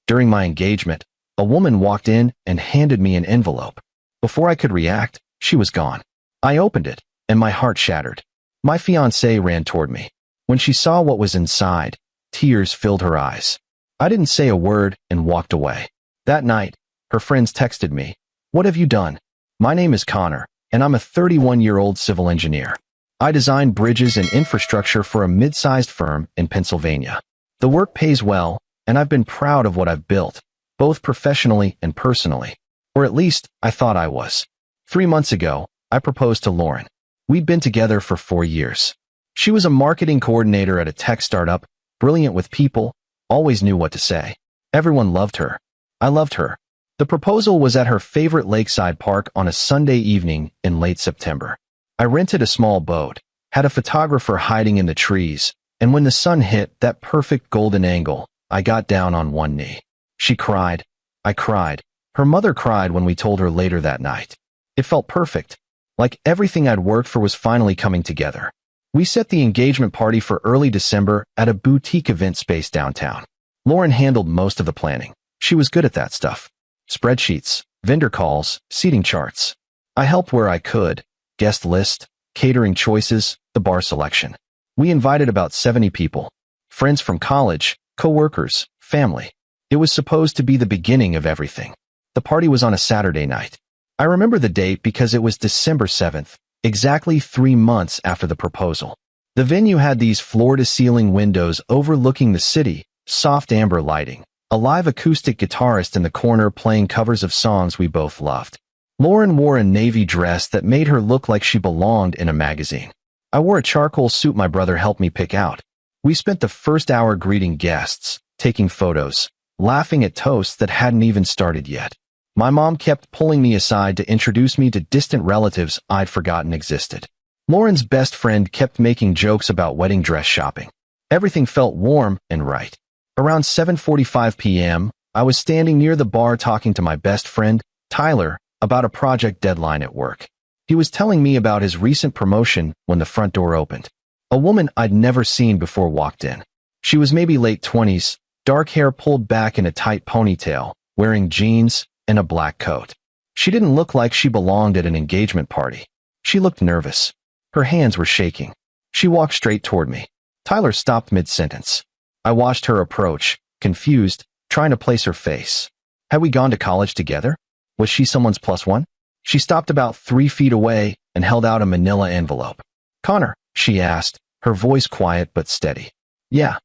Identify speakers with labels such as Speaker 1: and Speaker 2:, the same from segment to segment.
Speaker 1: During my engagement, a woman walked in and handed me an envelope. Before I could react, she was gone. I opened it, and my heart shattered. My fiancée ran toward me. When she saw what was inside, tears filled her eyes. I didn't say a word and walked away. That night, her friends texted me, "What have you done?" My name is Connor, and I'm a 31-year-old civil engineer. I design bridges and infrastructure for a mid-sized firm in Pennsylvania. The work pays well, and I've been proud of what I've built, both professionally and personally. Or at least, I thought I was. 3 months ago, I proposed to Lauren. We'd been together for 4 years. She was a marketing coordinator at a tech startup, brilliant with people, always knew what to say. Everyone loved her. I loved her. The proposal was at her favorite lakeside park on a Sunday evening in late September. I rented a small boat, had a photographer hiding in the trees, and when the sun hit that perfect golden angle, I got down on one knee. She cried. I cried. Her mother cried when we told her later that night. It felt perfect, like everything I'd worked for was finally coming together. We set the engagement party for early December at a boutique event space downtown. Lauren handled most of the planning. She was good at that stuff. Spreadsheets, vendor calls, seating charts. I helped where I could, guest list, catering choices, the bar selection. We invited about 70 people, friends from college, co-workers, family. It was supposed to be the beginning of everything. The party was on a Saturday night. I remember the date because it was December 7th, exactly 3 months after the proposal. The venue had these floor-to-ceiling windows overlooking the city, soft amber lighting, a live acoustic guitarist in the corner playing covers of songs we both loved. Lauren wore a navy dress that made her look like she belonged in a magazine. I wore a charcoal suit my brother helped me pick out. We spent the first hour greeting guests, taking photos, laughing at toasts that hadn't even started yet. My mom kept pulling me aside to introduce me to distant relatives I'd forgotten existed. Lauren's best friend kept making jokes about wedding dress shopping. Everything felt warm and right. Around 7:45 p.m., I was standing near the bar talking to my best friend, Tyler, about a project deadline at work. He was telling me about his recent promotion when the front door opened. A woman I'd never seen before walked in. She was maybe late 20s, dark hair pulled back in a tight ponytail, wearing jeans and a black coat. She didn't look like she belonged at an engagement party. She looked nervous. Her hands were shaking. She walked straight toward me. Tyler stopped mid-sentence. I watched her approach, confused, trying to place her face. Had we gone to college together? Was she someone's plus one? She stopped about 3 feet away and held out a manila envelope. "Connor," she asked, her voice quiet but steady. "Yeah,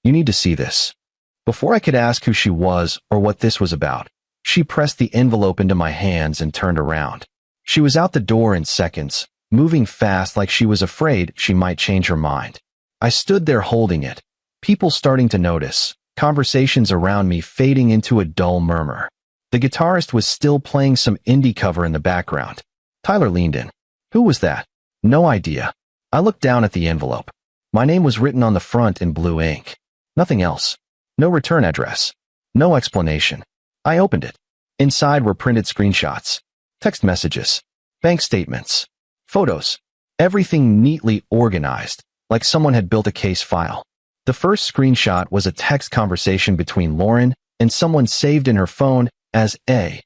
Speaker 1: you need to see this." Before I could ask who she was or what this was about, she pressed the envelope into my hands and turned around. She was out the door in seconds, moving fast like she was afraid she might change her mind. I stood there holding it, people starting to notice, conversations around me fading into a dull murmur. The guitarist was still playing some indie cover in the background. Tyler leaned in. "Who was that?" "No idea." I looked down at the envelope. My name was written on the front in blue ink. Nothing else. No return address. No explanation. I opened it. Inside were printed screenshots, text messages, bank statements, photos, everything neatly organized, like someone had built a case file. The first screenshot was a text conversation between Lauren and someone saved in her phone as A.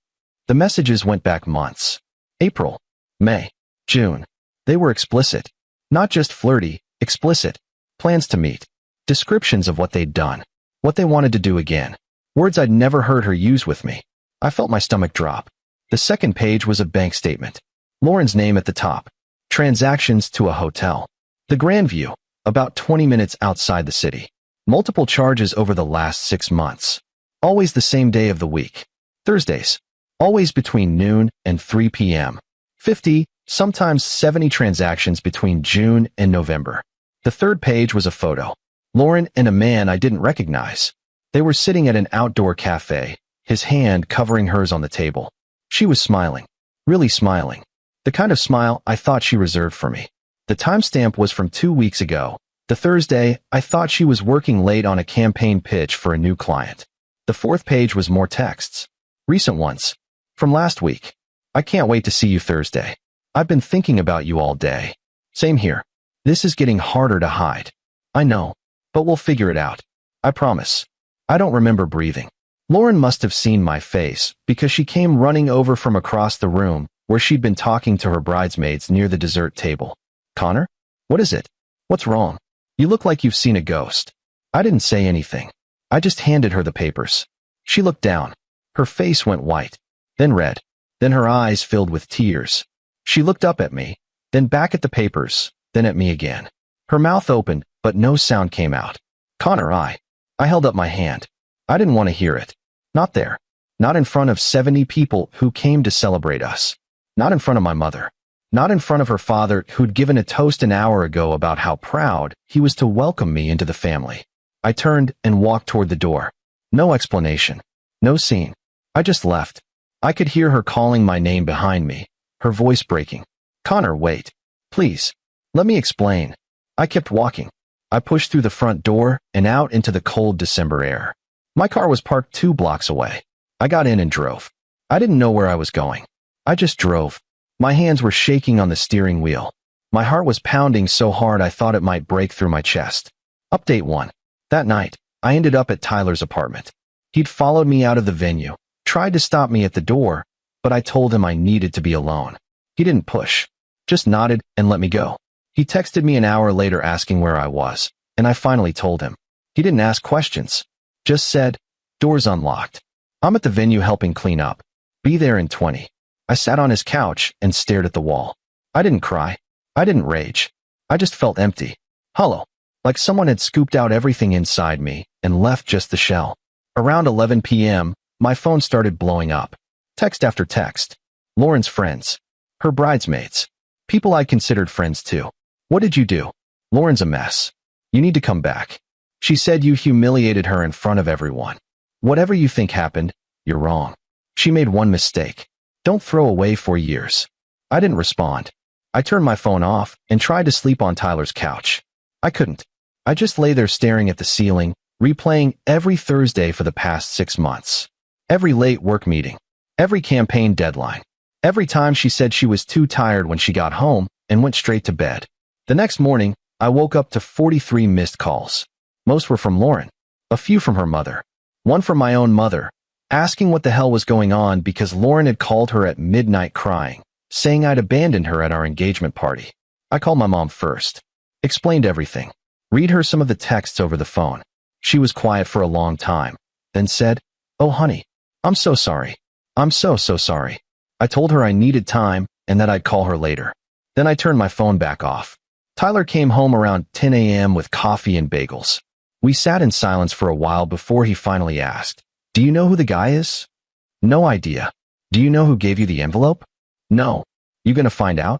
Speaker 1: The messages went back months. April, May, June. They were explicit. Not just flirty, explicit. Plans to meet. Descriptions of what they'd done. What they wanted to do again. Words I'd never heard her use with me. I felt my stomach drop. The second page was a bank statement. Lauren's name at the top. Transactions to a hotel. The Grandview, about 20 minutes outside the city. Multiple charges over the last 6 months. Always the same day of the week. Thursdays. Always between noon and 3 p.m. 50, sometimes 70 transactions between June and November. The third page was a photo. Lauren and a man I didn't recognize. They were sitting at an outdoor cafe, his hand covering hers on the table. She was smiling. Really smiling. The kind of smile I thought she reserved for me. The timestamp was from 2 weeks ago. The Thursday, I thought she was working late on a campaign pitch for a new client. The fourth page was more texts. Recent ones. From last week. "I can't wait to see you Thursday. I've been thinking about you all day." Same here. This is getting harder to hide. I know, but we'll figure it out. I promise. I don't remember breathing. Lauren must have seen my face because she came running over from across the room where she'd been talking to her bridesmaids near the dessert table. Connor? What is it? What's wrong? You look like you've seen a ghost. I didn't say anything. I just handed her the papers. She looked down. Her face went white, then red, then her eyes filled with tears. She looked up at me, then back at the papers, then at me again. Her mouth opened, but no sound came out. Connor, I held up my hand. I didn't want to hear it. Not there. Not in front of 70 people who came to celebrate us. Not in front of my mother. Not in front of her father who'd given a toast an hour ago about how proud he was to welcome me into the family. I turned and walked toward the door. No explanation. No scene. I just left. I could hear her calling my name behind me, her voice breaking. Connor, wait. Please. Let me explain. I kept walking. I pushed through the front door and out into the cold December air. My car was parked 2 blocks away. I got in and drove. I didn't know where I was going. I just drove. My hands were shaking on the steering wheel. My heart was pounding so hard I thought it might break through my chest. Update 1. That night, I ended up at Tyler's apartment. He'd followed me out of the venue, tried to stop me at the door, but I told him I needed to be alone. He didn't push, just nodded and let me go. He texted me an hour later asking where I was, and I finally told him. He didn't ask questions, just said, "Door's unlocked. I'm at the venue helping clean up. Be there in 20. I sat on his couch and stared at the wall. I didn't cry. I didn't rage. I just felt empty, hollow, like someone had scooped out everything inside me and left just the shell. Around 11 p.m., my phone started blowing up. Text after text. Lauren's friends. Her bridesmaids. People I considered friends too. What did you do? Lauren's a mess. You need to come back. She said you humiliated her in front of everyone. Whatever you think happened, you're wrong. She made one mistake. Don't throw away 4 years. I didn't respond. I turned my phone off and tried to sleep on Tyler's couch. I couldn't. I just lay there staring at the ceiling, replaying every Thursday for the past 6 months. Every late work meeting. Every campaign deadline. Every time she said she was too tired when she got home and went straight to bed. The next morning, I woke up to 43 missed calls. Most were from Lauren. A few from her mother. One from my own mother, asking what the hell was going on because Lauren had called her at midnight crying, saying I'd abandoned her at our engagement party. I called my mom first. Explained everything. Read her some of the texts over the phone. She was quiet for a long time, then said, "Oh honey, I'm so sorry. I'm so sorry." I told her I needed time and that I'd call her later. Then I turned my phone back off. Tyler came home around 10 a.m. with coffee and bagels. We sat in silence for a while before he finally asked, "Do you know who the guy is?" "No idea." "Do you know who gave you the envelope?" "No." "You gonna find out?"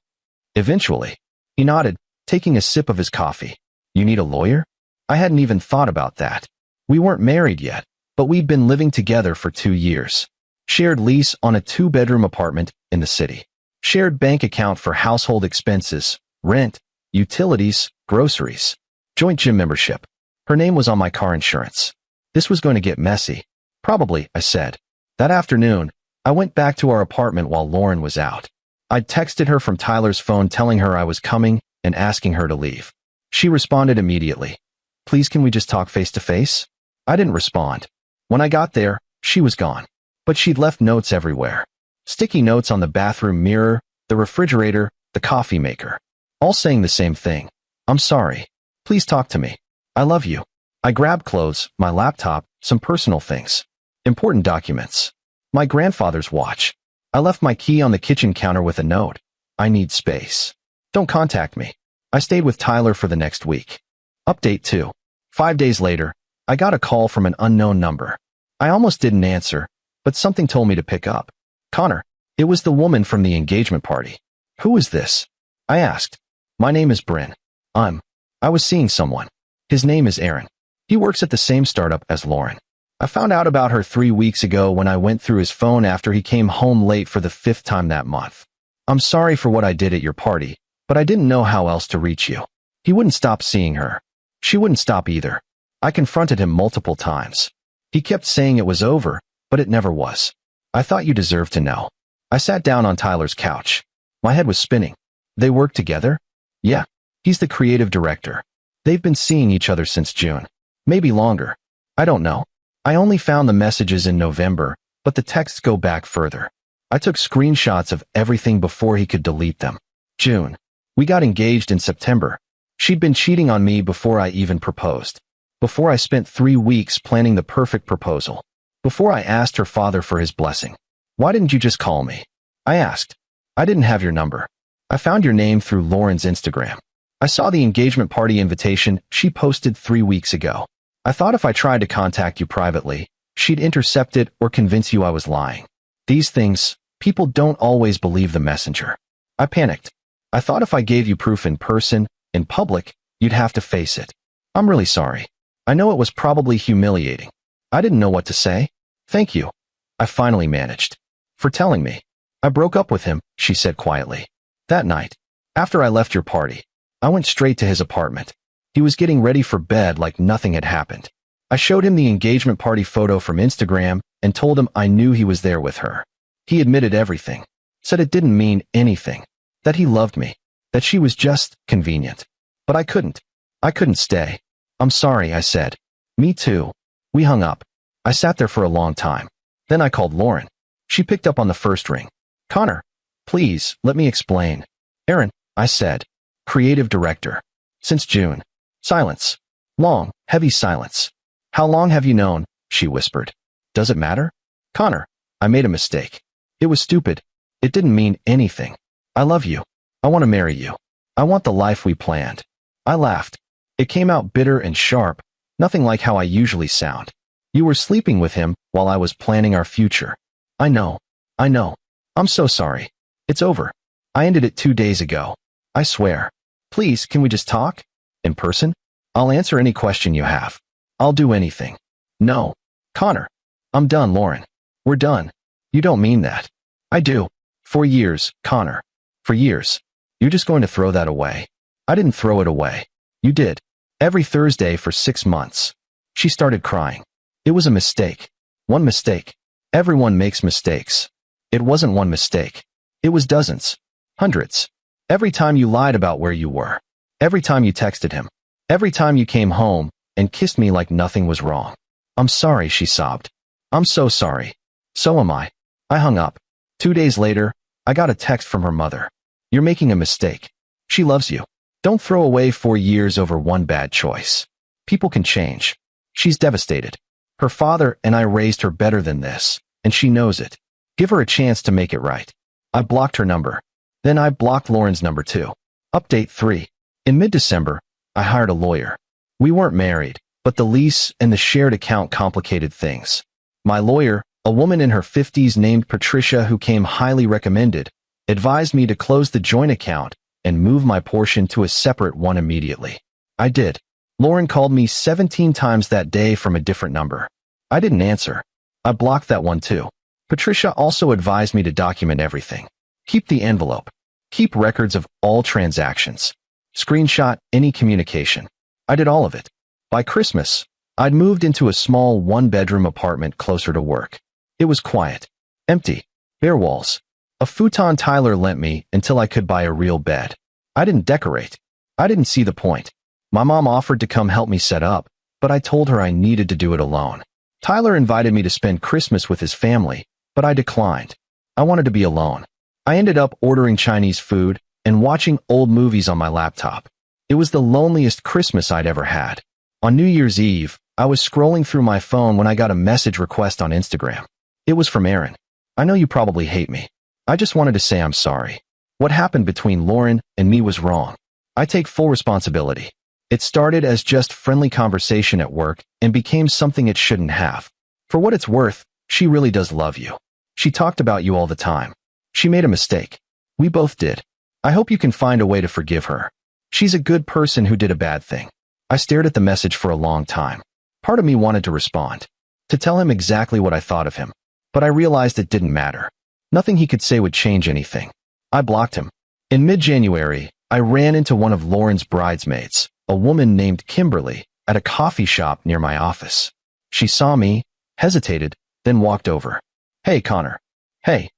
Speaker 1: "Eventually." He nodded, taking a sip of his coffee. "You need a lawyer?" I hadn't even thought about that. We weren't married yet, but we'd been living together for 2 years. Shared lease on a 2-bedroom apartment in the city. Shared bank account for household expenses, rent, utilities, groceries. Joint gym membership. Her name was on my car insurance. This was going to get messy. "Probably," I said. That afternoon, I went back to our apartment while Lauren was out. I'd texted her from Tyler's phone telling her I was coming and asking her to leave. She responded immediately. "Please, can we just talk face to face?" I didn't respond. When I got there, she was gone. But she'd left notes everywhere. Sticky notes on the bathroom mirror, the refrigerator, the coffee maker. All saying the same thing. "I'm sorry. Please talk to me. I love you." I grabbed clothes, my laptop, some personal things. Important documents. My grandfather's watch. I left my key on the kitchen counter with a note. "I need space. Don't contact me." I stayed with Tyler for the next week. Update 2. 5 days later, I got a call from an unknown number. I almost didn't answer, but something told me to pick up. "Connor." It was the woman from the engagement party. "Who is this?" I asked. "My name is Bryn. I was seeing someone. His name is Aaron. He works at the same startup as Lauren. I found out about her 3 weeks ago when I went through his phone after he came home late for the 5th time that month. I'm sorry for what I did at your party, but I didn't know how else to reach you." He wouldn't stop seeing her. She wouldn't stop either. I confronted him multiple times. He kept saying it was over, but it never was. "I thought you deserved to know." I sat down on Tyler's couch. My head was spinning. "They work together?" "Yeah. He's the creative director. They've been seeing each other since June. Maybe longer. I don't know." I only found the messages in November, but the texts go back further. I took screenshots of everything before he could delete them. June. We got engaged in September. She'd been cheating on me before I even proposed. Before I spent 3 weeks planning the perfect proposal. Before I asked her father for his blessing. Why didn't you just call me? I asked. I didn't have your number. I found your name through Lauren's Instagram. I saw the engagement party invitation she posted 3 weeks ago. I thought if I tried to contact you privately, she'd intercept it or convince you I was lying. These things, people don't always believe the messenger. I panicked. I thought if I gave you proof in person, in public, you'd have to face it. I'm really sorry. I know it was probably humiliating. I didn't know what to say. Thank you. I finally managed. For telling me. I broke up with him, she said quietly. That night, after I left your party, I went straight to his apartment. He was getting ready for bed like nothing had happened. I showed him the engagement party photo from Instagram and told him I knew he was there with her. He admitted everything, said it didn't mean anything, that he loved me, that she was just convenient. But I couldn't. I couldn't stay. I'm sorry, I said. Me too. We hung up. I sat there for a long time. Then I called Lauren. She picked up on the first ring. Connor, please, let me explain. Aaron, I said. Creative director. Since June. Silence. Long, heavy silence. How long have you known? She whispered. Does it matter? Connor, I made a mistake. It was stupid. It didn't mean anything. I love you. I want to marry you. I want the life we planned. I laughed. It came out bitter and sharp, nothing like how I usually sound. You were sleeping with him while I was planning our future. I know. I know. I'm so sorry. It's over. I ended it 2 days ago. I swear. Please, can we just talk? In person? I'll answer any question you have. I'll do anything. No. Connor. I'm done, Lauren. We're done. You don't mean that. I do. For years, Connor. For years. You're just going to throw that away. I didn't throw it away. You did. Every Thursday for 6 months. She started crying. It was a mistake. One mistake. Everyone makes mistakes. It wasn't one mistake. It was dozens. Hundreds. Every time you lied about where you were. Every time you texted him. Every time you came home and kissed me like nothing was wrong. I'm sorry, she sobbed. I'm so sorry. So am I. I hung up. 2 days later, I got a text from her mother. You're making a mistake. She loves you. Don't throw away 4 years over one bad choice. People can change. She's devastated. Her father and I raised her better than this, and she knows it. Give her a chance to make it right. I blocked her number. Then I blocked Lauren's number too. Update 3. In mid-December, I hired a lawyer. We weren't married, but the lease and the shared account complicated things. My lawyer, a woman in her 50s named Patricia who came highly recommended, advised me to close the joint account and move my portion to a separate one immediately. I did. Lauren called me 17 times that day from a different number. I didn't answer. I blocked that one too. Patricia also advised me to document everything. Keep the envelope. Keep records of all transactions. Screenshot any communication. I did all of it. By Christmas, I'd moved into a small one-bedroom apartment closer to work. It was quiet. Empty. Bare walls. A futon Tyler lent me until I could buy a real bed. I didn't decorate. I didn't see the point. My mom offered to come help me set up, but I told her I needed to do it alone. Tyler invited me to spend Christmas with his family, but I declined. I wanted to be alone. I ended up ordering Chinese food and watching old movies on my laptop. It was the loneliest Christmas I'd ever had. On New Year's Eve, I was scrolling through my phone when I got a message request on Instagram. It was from Aaron. I know you probably hate me. I just wanted to say I'm sorry. What happened between Lauren and me was wrong. I take full responsibility. It started as just friendly conversation at work and became something it shouldn't have. For what it's worth, she really does love you. She talked about you all the time. She made a mistake. We both did. I hope you can find a way to forgive her. She's a good person who did a bad thing. I stared at the message for a long time. Part of me wanted to respond, to tell him exactly what I thought of him, but I realized it didn't matter. Nothing he could say would change anything. I blocked him. In mid-January, I ran into one of Lauren's bridesmaids, a woman named Kimberly, at a coffee shop near my office. She saw me, hesitated, then walked over. Hey, Connor. Hey.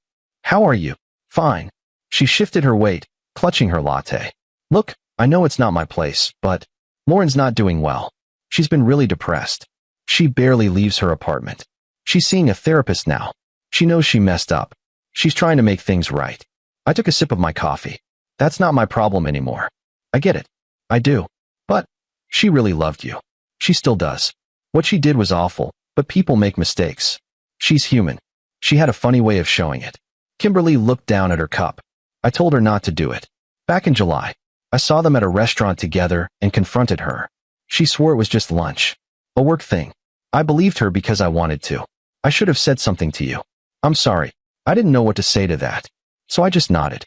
Speaker 1: How are you? Fine. She shifted her weight, clutching her latte. Look, I know it's not my place, but Lauren's not doing well. She's been really depressed. She barely leaves her apartment. She's seeing a therapist now. She knows she messed up. She's trying to make things right. I took a sip of my coffee. That's not my problem anymore. I get it. I do. But she really loved you. She still does. What she did was awful, but people make mistakes. She's human. She had a funny way of showing it. Kimberly looked down at her cup. I told her not to do it. Back in July, I saw them at a restaurant together and confronted her. She swore it was just lunch. A work thing. I believed her because I wanted to. I should have said something to you. I'm sorry. I didn't know what to say to that. So I just nodded.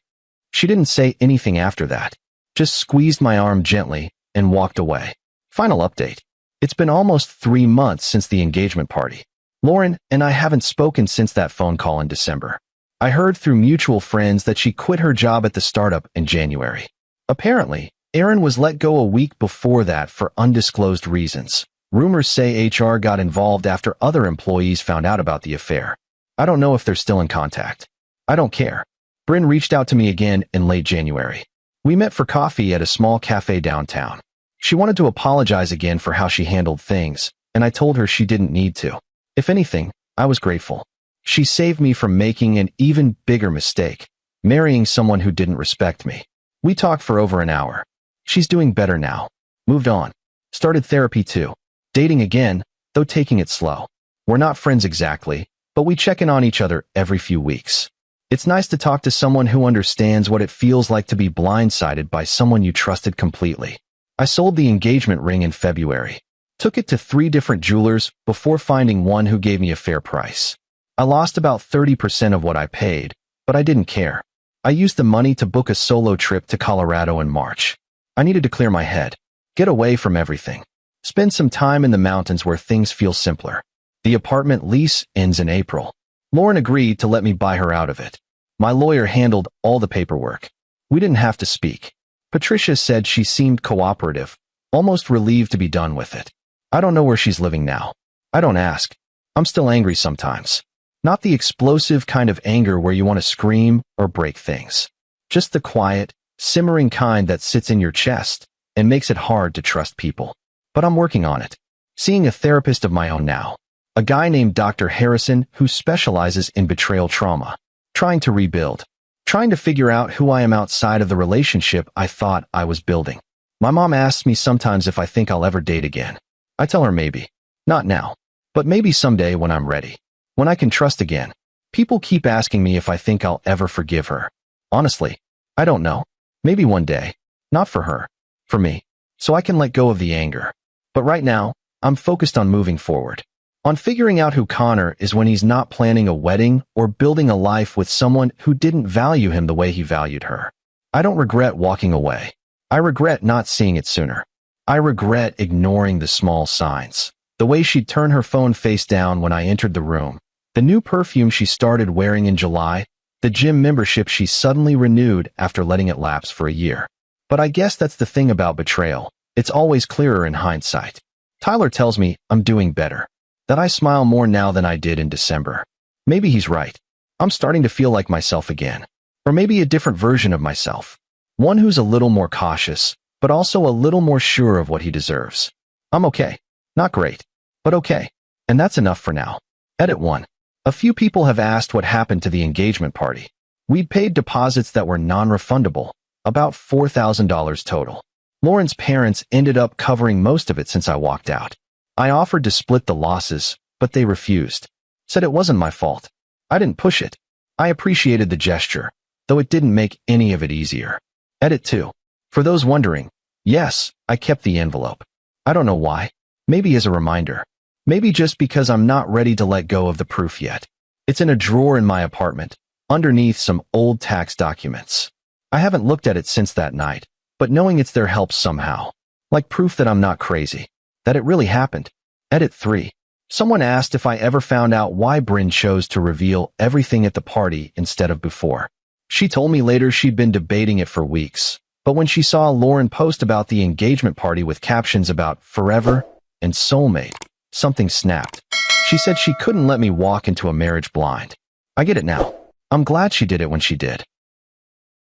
Speaker 1: She didn't say anything after that. Just squeezed my arm gently and walked away. Final update. It's been almost 3 months since the engagement party. Lauren and I haven't spoken since that phone call in December. I heard through mutual friends that she quit her job at the startup in January. Apparently, Erin was let go a week before that for undisclosed reasons. Rumors say HR got involved after other employees found out about the affair. I don't know if they're still in contact. I don't care. Bryn reached out to me again in late January. We met for coffee at a small cafe downtown. She wanted to apologize again for how she handled things, and I told her she didn't need to. If anything, I was grateful. She saved me from making an even bigger mistake, marrying someone who didn't respect me. We talked for over an hour. She's doing better now. Moved on. Started therapy too. Dating again, though taking it slow. We're not friends exactly, but we check in on each other every few weeks. It's nice to talk to someone who understands what it feels like to be blindsided by someone you trusted completely. I sold the engagement ring in February. Took it to 3 different jewelers before finding one who gave me a fair price. I lost about 30% of what I paid, but I didn't care. I used the money to book a solo trip to Colorado in March. I needed to clear my head, get away from everything, spend some time in the mountains where things feel simpler. The apartment lease ends in April. Lauren agreed to let me buy her out of it. My lawyer handled all the paperwork. We didn't have to speak. Patricia said she seemed cooperative, almost relieved to be done with it. I don't know where she's living now. I don't ask. I'm still angry sometimes. Not the explosive kind of anger where you want to scream or break things. Just the quiet, simmering kind that sits in your chest and makes it hard to trust people. But I'm working on it. Seeing a therapist of my own now. A guy named Dr. Harrison who specializes in betrayal trauma. Trying to rebuild. Trying to figure out who I am outside of the relationship I thought I was building. My mom asks me sometimes if I think I'll ever date again. I tell her maybe. Not now. But maybe someday when I'm ready. When I can trust again. People keep asking me if I think I'll ever forgive her. Honestly, I don't know. Maybe one day. Not for her. For me. So I can let go of the anger. But right now, I'm focused on moving forward. On figuring out who Connor is when he's not planning a wedding or building a life with someone who didn't value him the way he valued her. I don't regret walking away. I regret not seeing it sooner. I regret ignoring the small signs. The way she'd turn her phone face down when I entered the room. The new perfume she started wearing in July. The gym membership she suddenly renewed after letting it lapse for a year. But I guess that's the thing about betrayal. It's always clearer in hindsight. Tyler tells me I'm doing better. That I smile more now than I did in December. Maybe he's right. I'm starting to feel like myself again. Or maybe a different version of myself. One who's a little more cautious, but also a little more sure of what he deserves. I'm okay. Not great, but okay. And that's enough for now. Edit 1. A few people have asked what happened to the engagement party. We'd paid deposits that were non-refundable, about $4,000 total. Lauren's parents ended up covering most of it since I walked out. I offered to split the losses, but they refused. Said it wasn't my fault. I didn't push it. I appreciated the gesture, though it didn't make any of it easier. Edit 2. For those wondering, yes, I kept the envelope. I don't know why. Maybe as a reminder. Maybe just because I'm not ready to let go of the proof yet. It's in a drawer in my apartment, underneath some old tax documents. I haven't looked at it since that night, but knowing it's there helps somehow. Like proof that I'm not crazy. That it really happened. Edit 3. Someone asked if I ever found out why Bryn chose to reveal everything at the party instead of before. She told me later she'd been debating it for weeks, but when she saw Lauren post about the engagement party with captions about forever and soulmate, something snapped. She said she couldn't let me walk into a marriage blind. I get it now. I'm glad she did it when she did.